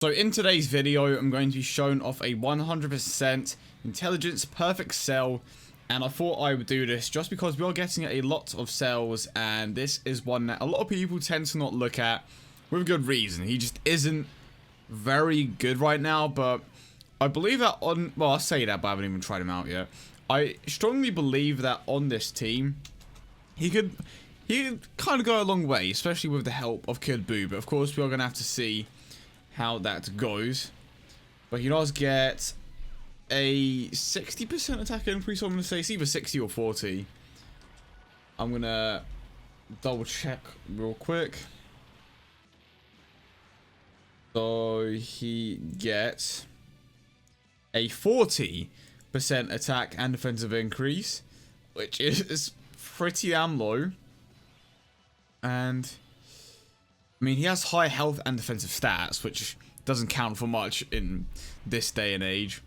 So in today's video, I'm going to be showing off a 100% intelligence perfect cell, and I thought I would do this just because we are getting a lot of cells, and this is one that a lot of people tend to not look at with good reason. He just isn't very good right now, but I believe that on, well, I say that, but I haven't even tried him out yet. I strongly believe that on this team, he could kind of go a long way, especially with the help of Kid Buu, but of course we are going to have to see how that goes. But he does get a 60% attack increase, I'm going to say. It's either 60 or 40. I'm going to double check real quick. So he gets a 40% attack and defensive increase, which is pretty damn low. And I mean, he has high health and defensive stats, which doesn't count for much in this day and age.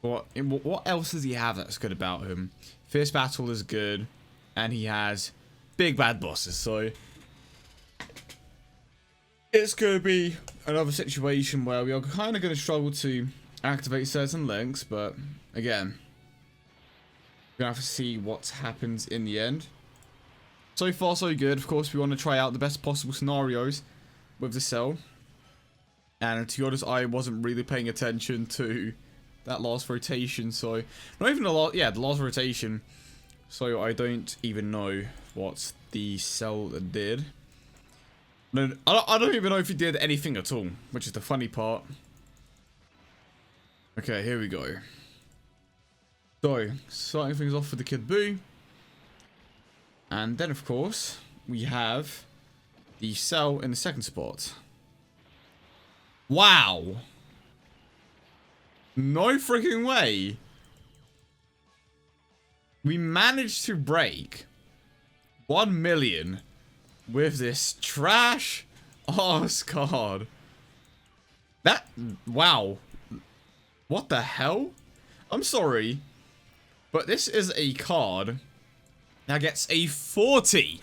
But what else does he have that's good about him? Fierce Battle is good, and he has big bad bosses, so it's going to be another situation where we are kind of going to struggle to activate certain links, but again, we're going to have to see what happens in the end. So far, so good. Of course, we want to try out the best possible scenarios with the cell. And to be honest, I wasn't really paying attention to that last rotation. So, not even the last, yeah, the last rotation. So, I don't even know what the cell did. No, I don't even know if he did anything at all, which is the funny part. Okay, here we go. So, starting things off with the Kid Buu. And then, of course, we have the cell in the second spot. Wow! No freaking way! We managed to break 1 million with this trash ass card. That, wow. What the hell? I'm sorry, but this is a card that gets a 40%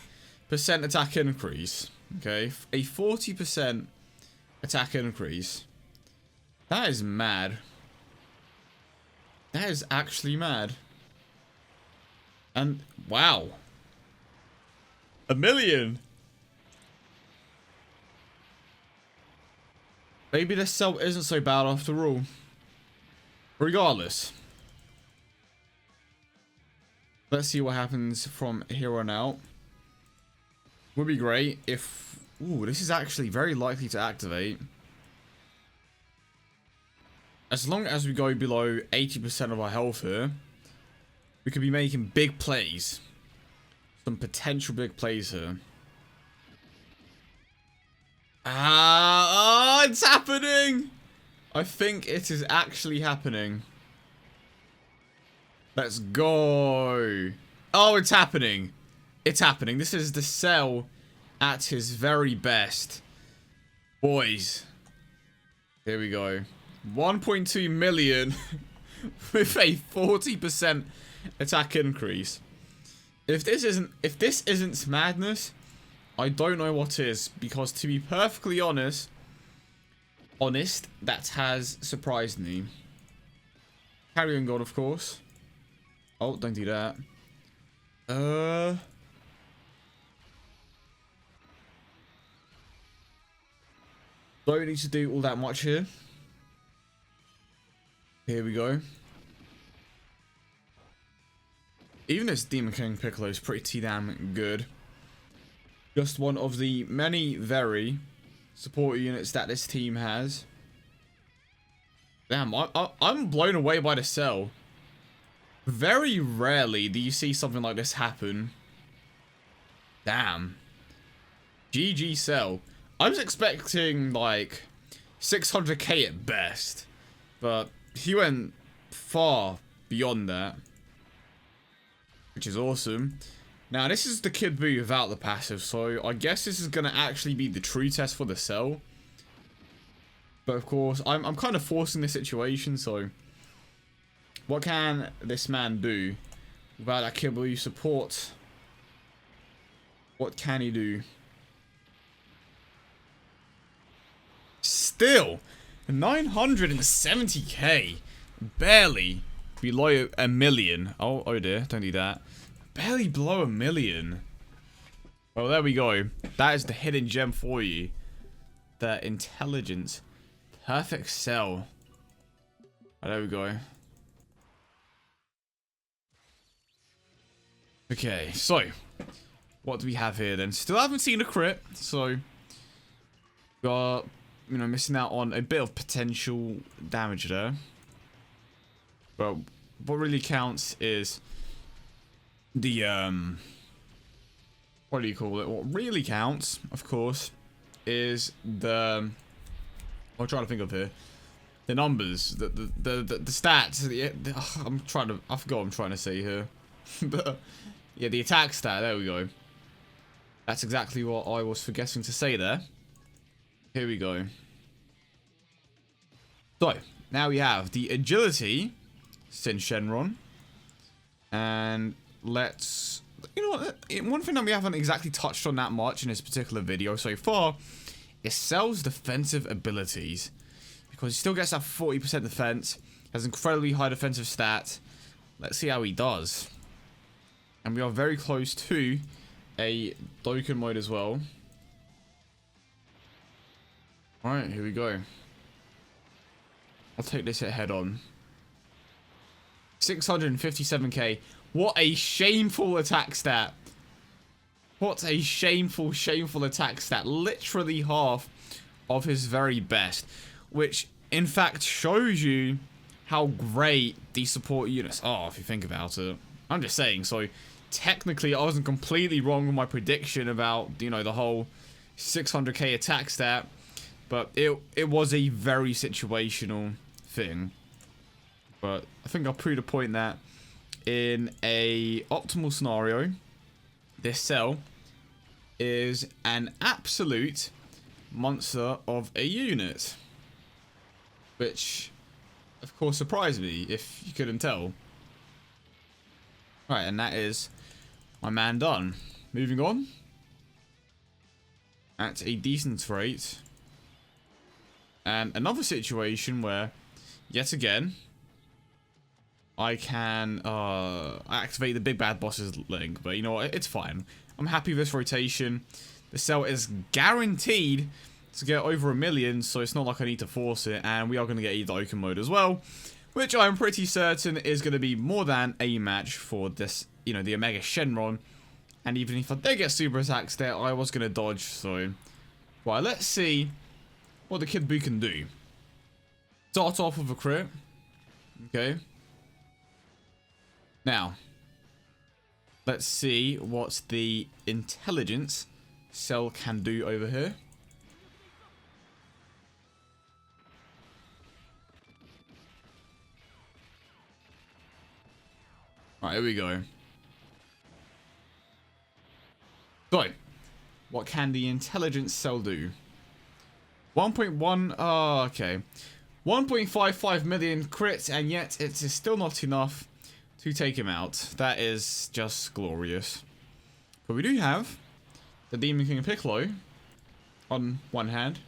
attack increase. Okay, a 40% attack increase. That is mad. That is actually mad. And wow, 1 million. Maybe this cell isn't so bad after all. Regardless, let's see what happens from here on out. Would be great if... Ooh, this is actually very likely to activate. As long as we go below 80% of our health here, we could be making big plays. Some potential big plays here. Ah, oh, it's happening! I think it is actually happening. Let's go. Oh, it's happening. It's happening. This is the cell at his very best. Boys. Here we go. 1.2 million with a 40% attack increase. If this isn't madness, I don't know what is, because to be perfectly honest, that has surprised me. Carrying God, of course. Oh, don't do that. Don't need to do all that much here. Here we go. Even this Demon King Piccolo is pretty damn good. Just one of the many very support units that this team has. Damn, I'm blown away by the cell. Very rarely do you see something like this happen. Damn. GG cell. I was expecting like 600k at best, but he went far beyond that, which is awesome. Now this is the Kid Buu without the passive, so I guess this is gonna actually be the true test for the cell. But of course, I'm kind of forcing the situation, so what can this man do without that Kid Buu support? What can he do? still, 970k. Barely below a million. Oh dear, don't do that. Barely below a million. Well, there we go. That is the hidden gem for you. The intelligence. Perfect cell. Oh, there we go. Okay, so what do we have here then? Still haven't seen a crit, so got, you know, missing out on a bit of potential damage there. But what really counts is the what do you call it? What really counts, of course, is the, I'm trying to think of here, the numbers, the stats. I forgot what I'm trying to say here. But yeah, the attack stat. There we go. That's exactly what I was forgetting to say there. Here we go. So now we have the agility, Sin Shenron, and let's, you know what, one thing that we haven't exactly touched on that much in this particular video so far is Cell's defensive abilities, because he still gets that 40% defense, has incredibly high defensive stat. Let's see how he does. And we are very close to a Dokkan mode as well. Alright, here we go. I'll take this hit head on. 657k. What a shameful attack stat. What a shameful, shameful attack stat. Literally half of his very best. Which, in fact, shows you how great these support units are, if you think about it. I'm just saying, so technically I wasn't completely wrong with my prediction about, you know, the whole 600k attack stat. But it was a very situational thing. But I think I'll prove the point that in a optimal scenario, this cell is an absolute monster of a unit. Which, of course, surprised me, if you couldn't tell. Right, and that is my man done. Moving on. At a decent rate. And another situation where, yet again, I can activate the big bad boss's link. But you know what, it's fine. I'm happy with this rotation. The cell is guaranteed to get over 1 million, so it's not like I need to force it. And we are going to get a Dokkan mode as well, which I'm pretty certain is going to be more than a match for this, you know, the Omega Shenron. And even if I did get super attacks there, I was going to dodge, so... Well, let's see what the Kid Buu can do. Start off with a crit. Okay. Now, let's see what the intelligence cell can do over here. Alright, here we go. So, what can the intelligence cell do? 1.1, okay. 1.55 million crits, and yet it is still not enough to take him out. That is just glorious. But we do have the Demon King Piccolo on one hand.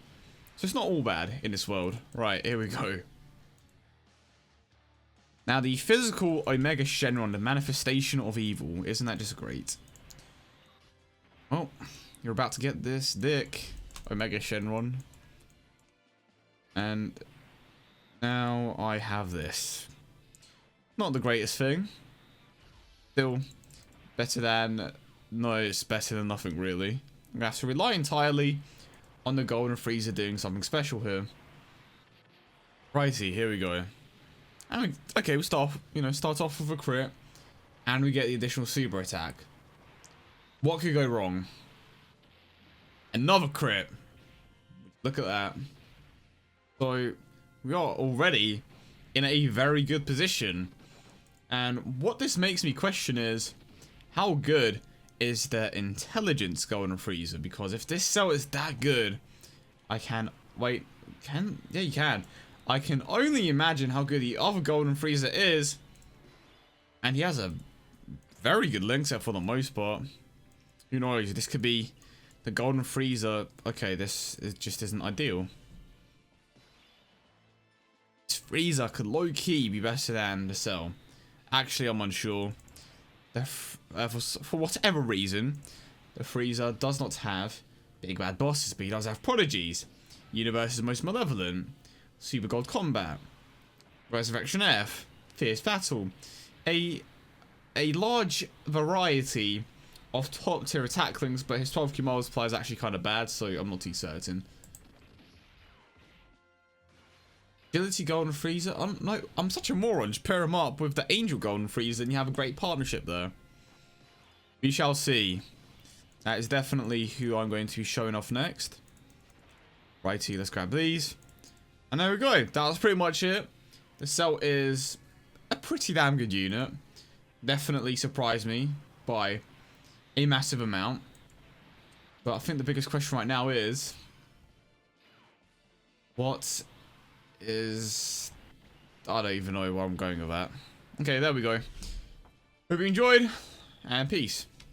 So it's not all bad in this world. Right, here we go. Now the physical Omega Shenron, the manifestation of evil. Isn't that just great? Oh, you're about to get this dick, Omega Shenron. And now I have this. Not the greatest thing. Still better than... No, it's better than nothing really. I'm going to have to rely entirely on the Golden Frieza doing something special here. Righty, here we go. And okay, we start off with a crit. And we get the additional super attack. What could go wrong? Another crit. Look at that. So, we are already in a very good position. And what this makes me question is, how good is the intelligence Golden Frieza? Because if this cell is that good, I can... Wait, can... Yeah, you can. I can only imagine how good the other Golden Frieza is. And he has a very good link set for the most part. Who knows, this could be the Golden Frieza. Okay, this just isn't ideal. Frieza could low-key be better than the Cell. Actually, I'm unsure. For whatever reason, the Frieza does not have big bad bosses, but he does have prodigies. Universe's most malevolent. Super God Combat. Resurrection F. Fierce Battle. A large variety of top tier attack links, but his 12Q multiplier is actually kind of bad, so I'm not too certain. Agility Golden Frieza? No, I'm such a moron. Just pair him up with the Angel Golden Frieza and you have a great partnership there. We shall see. That is definitely who I'm going to be showing off next. Righty, let's grab these. And there we go. That was pretty much it. The Cell is a pretty damn good unit. Definitely surprised me by a massive amount. But I think the biggest question right now is... what is... I don't even know where I'm going with that. Okay, there we go. Hope you enjoyed, and peace.